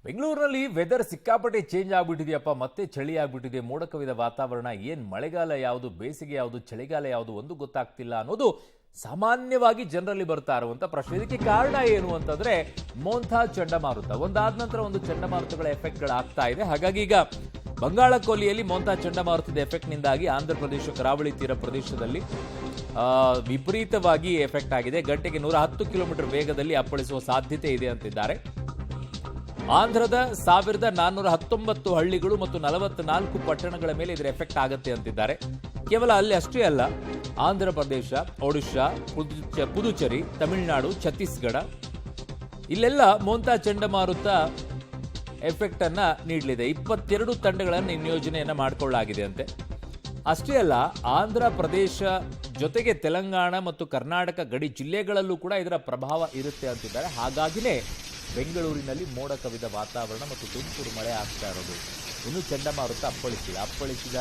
ಬೆಂಗಳೂರಿನಲ್ಲಿ ವೆದರ್ ಸಿಕ್ಕಾಪಟ್ಟೆ ಚೇಂಜ್ ಆಗ್ಬಿಟ್ಟಿದೆಯಪ್ಪ. ಮತ್ತೆ ಚಳಿ ಆಗ್ಬಿಟ್ಟಿದೆ, ಮೋಡ ಕವಿದ ವಾತಾವರಣ. ಏನ್ ಮಳೆಗಾಲ ಯಾವುದು, ಬೇಸಿಗೆ ಯಾವುದು, ಚಳಿಗಾಲ ಯಾವುದು ಒಂದು ಗೊತ್ತಾಗ್ತಿಲ್ಲ ಅನ್ನೋದು ಸಾಮಾನ್ಯವಾಗಿ ಜನರಲ್ಲಿ ಬರ್ತಾ ಇರುವಂತ ಪ್ರಶ್ನೆ. ಇದಕ್ಕೆ ಕಾರಣ ಏನು ಅಂತಂದ್ರೆ ಮೋಂಥಾ ಚಂಡಮಾರುತ. ಒಂದಾದ ನಂತರ ಒಂದು ಚಂಡಮಾರುತಗಳ ಎಫೆಕ್ಟ್ಗಳಾಗ್ತಾ ಇದೆ. ಹಾಗಾಗಿ ಈಗ ಬಂಗಾಳ ಕೊಲ್ಲಿಯಲ್ಲಿ ಮೋಂಥಾ ಚಂಡಮಾರುತದ ಎಫೆಕ್ಟ್ನಿಂದಾಗಿ ಆಂಧ್ರ ಪ್ರದೇಶ ಕರಾವಳಿ ತೀರ ಪ್ರದೇಶದಲ್ಲಿ ವಿಪರೀತವಾಗಿ ಎಫೆಕ್ಟ್ ಆಗಿದೆ. ಗಂಟೆಗೆ 110 ಕಿಲೋಮೀಟರ್ ವೇಗದಲ್ಲಿ ಅಪ್ಪಳಿಸುವ ಸಾಧ್ಯತೆ ಇದೆ ಅಂತಿದ್ದಾರೆ. ಆಂಧ್ರದ 1419 ಹಳ್ಳಿಗಳು ಮತ್ತು 44 ಪಟ್ಟಣಗಳ ಮೇಲೆ ಇದರ ಎಫೆಕ್ಟ್ ಆಗುತ್ತೆ ಅಂತಿದ್ದಾರೆ. ಕೇವಲ ಅಲ್ಲಿ ಅಷ್ಟೇ ಅಲ್ಲ, ಆಂಧ್ರ ಪ್ರದೇಶ, ಒಡಿಶಾ, ಪುದುಚೇರಿ, ತಮಿಳುನಾಡು, ಛತ್ತೀಸ್ಗಢ ಇಲ್ಲೆಲ್ಲ ಮೋಂಥಾ ಚಂಡಮಾರುತ ಎಫೆಕ್ಟ್ ಅನ್ನ ನೀಡಲಿದೆ. 22 ತಂಡಗಳನ್ನು ನಿಯೋಜನೆಯನ್ನ ಮಾಡಿಕೊಳ್ಳಲಾಗಿದೆ ಅಂತೆ. ಅಷ್ಟೇ ಅಲ್ಲ, ಆಂಧ್ರ ಪ್ರದೇಶ ಜೊತೆಗೆ ತೆಲಂಗಾಣ ಮತ್ತು ಕರ್ನಾಟಕ ಗಡಿ ಜಿಲ್ಲೆಗಳಲ್ಲೂ ಕೂಡ ಇದರ ಪ್ರಭಾವ ಇರುತ್ತೆ ಅಂತಿದ್ದಾರೆ. ಹಾಗಾಗಿನೇ ಬೆಂಗಳೂರಿನಲ್ಲಿ ಮೋಡ ಕವಿದ ವಾತಾವರಣ ಮತ್ತು ತುಂತುರು ಮಳೆ ಆಗ್ತಾ ಇರೋದು. ಇನ್ನು ಚಂಡಮಾರುತ ಅಪ್ಪಳಿಸಿದ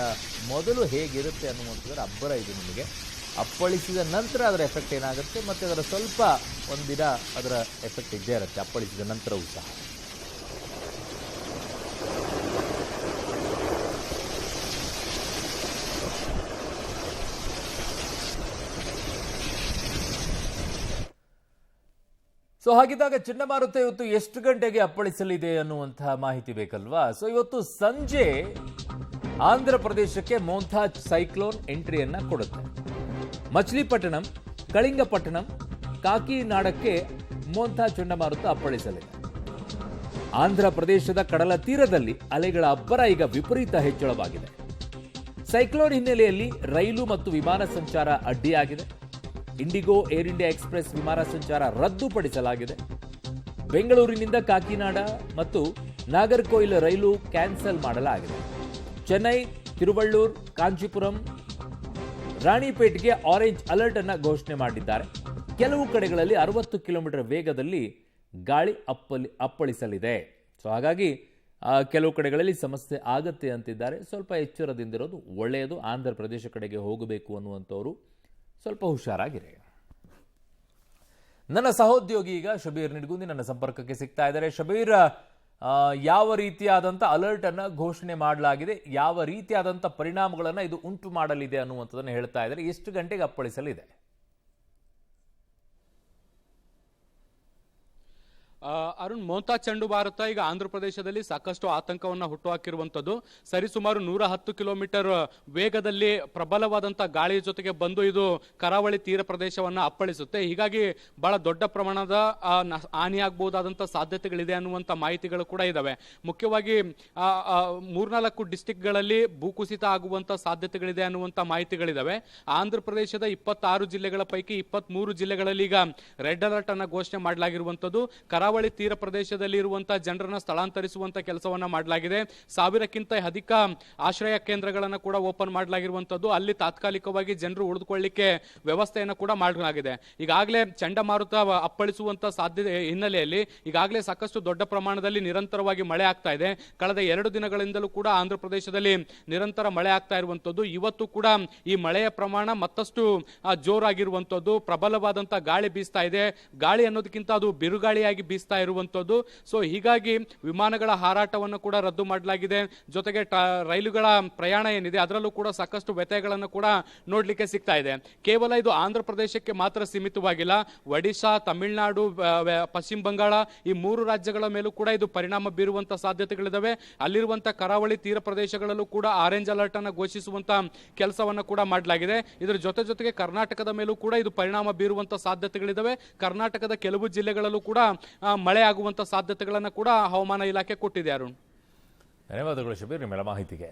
ಮೊದಲು ಹೇಗಿರುತ್ತೆ ಅನ್ನುವಂಥದ್ರ ಅಬ್ಬರ ಇದೆ ನಿಮಗೆ. ಅಪ್ಪಳಿಸಿದ ನಂತರ ಅದರ ಎಫೆಕ್ಟ್ ಏನಾಗುತ್ತೆ, ಮತ್ತೆ ಅದರ ಸ್ವಲ್ಪ ಒಂದಿನ ಅದರ ಎಫೆಕ್ಟ್ ಇದ್ದೇ ಇರುತ್ತೆ ಅಪ್ಪಳಿಸಿದ ನಂತರವೂ ಸಹ. ಸೊ ಹಾಗಿದ್ದಾಗ ಚಂಡಮಾರುತ ಇವತ್ತು ಎಷ್ಟು ಗಂಟೆಗೆ ಅಪ್ಪಳಿಸಲಿದೆ ಅನ್ನುವಂತಹ ಮಾಹಿತಿ ಬೇಕಲ್ವಾ? ಸೊ ಇವತ್ತು ಸಂಜೆ ಆಂಧ್ರ ಪ್ರದೇಶಕ್ಕೆ ಮೋಂಥಾ ಸೈಕ್ಲೋನ್ ಎಂಟ್ರಿಯನ್ನ ಕೊಡುತ್ತೆ. ಮಚಿಲಿಪಟ್ಟಣಂ, ಕಳಿಂಗಪಟ್ಟಣಂ, ಕಾಕಿನಾಡಕ್ಕೆ ಮೋಂಥಾ ಚಂಡಮಾರುತ ಅಪ್ಪಳಿಸಲಿದೆ. ಆಂಧ್ರ ಪ್ರದೇಶದ ಕಡಲ ತೀರದಲ್ಲಿ ಅಲೆಗಳ ಅಬ್ಬರ ಈಗ ವಿಪರೀತ ಹೆಚ್ಚಳವಾಗಿದೆ. ಸೈಕ್ಲೋನ್ ಹಿನ್ನೆಲೆಯಲ್ಲಿ ರೈಲು ಮತ್ತು ವಿಮಾನ ಸಂಚಾರ ಅಡ್ಡಿಯಾಗಿದೆ. ಇಂಡಿಗೋ, ಏರ್ ಇಂಡಿಯಾ ಎಕ್ಸ್ಪ್ರೆಸ್ ವಿಮಾನ ಸಂಚಾರ ರದ್ದುಪಡಿಸಲಾಗಿದೆ. ಬೆಂಗಳೂರಿನಿಂದ ಕಾಕಿನಾಡ ಮತ್ತು ನಾಗರ್ಕೋಯಿಲ್ ರೈಲು ಕ್ಯಾನ್ಸಲ್ ಮಾಡಲಾಗಿದೆ. ಚೆನ್ನೈ, ತಿರುವಳ್ಳೂರ್, ಕಾಂಚೀಪುರಂ, ರಾಣಿಪೇಟ್ಗೆ ಆರೆಂಜ್ ಅಲರ್ಟ್ ಅನ್ನು ಘೋಷಣೆ ಮಾಡಿದ್ದಾರೆ. ಕೆಲವು ಕಡೆಗಳಲ್ಲಿ 60 ಕಿಲೋಮೀಟರ್ ವೇಗದಲ್ಲಿ ಗಾಳಿ ಅಪ್ಪಳಿಸಲಿದೆ. ಸೊ ಹಾಗಾಗಿ ಕೆಲವು ಕಡೆಗಳಲ್ಲಿ ಸಮಸ್ಯೆ ಆಗತ್ತೆ ಅಂತಿದ್ದಾರೆ. ಸ್ವಲ್ಪ ಎಚ್ಚರದಿಂದಿರೋದು ಒಳ್ಳೆಯದು. ಆಂಧ್ರ ಪ್ರದೇಶ ಕಡೆಗೆ ಹೋಗಬೇಕು ಅನ್ನುವಂಥವ್ರು ಸ್ವಲ್ಪ ಹುಷಾರಾಗಿರಿ. ನನ್ನ ಸಹೋದ್ಯೋಗಿ ಈಗ ಶಬೀರ್ ನಿಡ್ಗುಂದಿ ನನ್ನ ಸಂಪರ್ಕಕ್ಕೆ ಸಿಗ್ತಾ ಇದ್ದಾರೆ. ಶಬೀರ್, ಯಾವ ರೀತಿಯಾದಂಥ ಅಲರ್ಟ್ ಅನ್ನ ಘೋಷಣೆ ಮಾಡಲಾಗಿದೆ, ಯಾವ ರೀತಿಯಾದಂಥ ಪರಿಣಾಮಗಳನ್ನು ಇದು ಉಂಟು ಮಾಡಲಿದೆ ಅನ್ನುವಂಥದ್ದನ್ನು ಹೇಳ್ತಾ ಇದ್ದಾರೆ. ಎಷ್ಟು ಗಂಟೆಗೆ ಅಪ್ಪಳಿಸಲಿದೆ? ಅರುಣ್, ಮೋಂಥಾ ಚಂಡಮಾರುತ ಈಗ ಆಂಧ್ರ ಪ್ರದೇಶದಲ್ಲಿ ಸಾಕಷ್ಟು ಆತಂಕವನ್ನು ಹುಟ್ಟುಹಾಕಿರುವಂತದ್ದು. ಸರಿಸುಮಾರು 110 ಕಿಲೋಮೀಟರ್ ವೇಗದಲ್ಲಿ ಪ್ರಬಲವಾದಂತಹ ಗಾಳಿಯ ಜೊತೆಗೆ ಬಂದು ಇದು ಕರಾವಳಿ ತೀರ ಪ್ರದೇಶವನ್ನ ಅಪ್ಪಳಿಸುತ್ತೆ. ಹೀಗಾಗಿ ಬಹಳ ದೊಡ್ಡ ಪ್ರಮಾಣದ ಹಾನಿಯಾಗಬಹುದಾದಂತಹ ಸಾಧ್ಯತೆಗಳಿದೆ ಅನ್ನುವಂಥ ಮಾಹಿತಿಗಳು ಕೂಡ ಇದಾವೆ. ಮುಖ್ಯವಾಗಿ 3-4 ಡಿಸ್ಟಿಕ್ಗಳಲ್ಲಿ ಭೂಕುಸಿತ ಆಗುವಂತ ಸಾಧ್ಯತೆಗಳಿದೆ ಅನ್ನುವಂಥ ಮಾಹಿತಿಗಳಿದಾವೆ. ಆಂಧ್ರ ಪ್ರದೇಶದ 26 ಜಿಲ್ಲೆಗಳ ಪೈಕಿ 23 ಜಿಲ್ಲೆಗಳಲ್ಲಿ ಈಗ ರೆಡ್ ಅಲರ್ಟ್ ಅನ್ನ ಘೋಷಣೆ ಮಾಡಲಾಗಿರುವಂತದ್ದು. ಕರಾವಳಿ ತೀರ ಪ್ರದೇಶದಲ್ಲಿ ಇರುವಂತಹ ಜನರನ್ನ ಸ್ಥಳಾಂತರಿಸುವಂತ ಕೆಲಸವನ್ನ ಮಾಡಲಾಗಿದೆ. 1000ಕ್ಕಿಂತ ಅಧಿಕ ಆಶ್ರಯ ಕೇಂದ್ರಗಳನ್ನು ಕೂಡ ಓಪನ್ ಮಾಡಲಾಗಿರುವಂತದ್ದು. ಅಲ್ಲಿ ತಾತ್ಕಾಲಿಕವಾಗಿ ಜನರು ಉಳಿದುಕೊಳ್ಳಿಕ್ಕೆ ವ್ಯವಸ್ಥೆಯನ್ನು ಕೂಡ ಮಾಡಲಾಗಿದೆ. ಈಗಾಗಲೇ ಚಂಡಮಾರುತ ಅಪ್ಪಳಿಸುವಂತ ಸಾಧ್ಯತೆ ಹಿನ್ನೆಲೆಯಲ್ಲಿ ಈಗಾಗಲೇ ಸಾಕಷ್ಟು ದೊಡ್ಡ ಪ್ರಮಾಣದಲ್ಲಿ ನಿರಂತರವಾಗಿ ಮಳೆ ಆಗ್ತಾ ಇದೆ. ಕಳೆದ 2 ದಿನಗಳಿಂದಲೂ ಕೂಡ ಆಂಧ್ರ ಪ್ರದೇಶದಲ್ಲಿ ನಿರಂತರ ಮಳೆ ಆಗ್ತಾ ಇರುವಂತದ್ದು. ಇವತ್ತು ಕೂಡ ಈ ಮಳೆಯ ಪ್ರಮಾಣ ಮತ್ತಷ್ಟು ಜೋರಾಗಿರುವಂತದ್ದು. ಪ್ರಬಲವಾದಂತಹ ಗಾಳಿ ಬೀಸ್ತಾ ಇದೆ. ಗಾಳಿ ಅನ್ನೋದಕ್ಕಿಂತ ಅದು ಬಿರುಗಾಳಿಯಾಗಿ ಬೀಸ್ತಾ ಇರುವಂತದ್ದು. ಸೊ ಹೀಗಾಗಿ ವಿಮಾನಗಳ ಹಾರಾಟವನ್ನು ಕೂಡ ರದ್ದು ಮಾಡಲಾಗಿದೆ. ಜೊತೆಗೆ ರೈಲುಗಳ ಪ್ರಯಾಣ ಏನಿದೆ ಅದರಲ್ಲೂ ಕೂಡ ಸಾಕಷ್ಟು ವ್ಯತ್ಯಯಗಳನ್ನು ಕೂಡ ನೋಡ್ಲಿಕ್ಕೆ ಸಿಗ್ತಾ ಇದೆ. ಕೇವಲ ಇದು ಆಂಧ್ರ ಪ್ರದೇಶಕ್ಕೆ ಮಾತ್ರ ಸೀಮಿತವಾಗಿಲ್ಲ. ಒಡಿಶಾ, ತಮಿಳುನಾಡು, ಪಶ್ಚಿಮ ಬಂಗಾಳ ಈ 3 ರಾಜ್ಯಗಳ ಮೇಲೂ ಕೂಡ ಇದು ಪರಿಣಾಮ ಬೀರುವಂತಹ ಸಾಧ್ಯತೆಗಳಿದಾವೆ. ಅಲ್ಲಿರುವಂತಹ ಕರಾವಳಿ ತೀರ ಪ್ರದೇಶಗಳಲ್ಲೂ ಕೂಡ ಆರೆಂಜ್ ಅಲರ್ಟ್ ಅನ್ನು ಘೋಷಿಸುವಂತ ಕೆಲಸವನ್ನು ಕೂಡ ಮಾಡಲಾಗಿದೆ. ಇದರ ಜೊತೆಗೆ ಕರ್ನಾಟಕದ ಮೇಲೂ ಕೂಡ ಇದು ಪರಿಣಾಮ ಬೀರುವಂತಹ ಸಾಧ್ಯತೆಗಳಿದಾವೆ. ಕರ್ನಾಟಕದ ಕೆಲವು ಜಿಲ್ಲೆಗಳಲ್ಲೂ ಕೂಡ ಮಳೆ ಆಗುವಂತ ಸಾಧ್ಯತೆಗಳನ್ನು ಕೂಡ ಹವಾಮಾನ ಇಲಾಖೆ ಕೊಟ್ಟಿದೆ. ಅರುಣ್, ಧನ್ಯವಾದಗಳು ಶಬೀರ್ ನಿಮ್ಮೆಲ್ಲ ಮಾಹಿತಿಗೆ.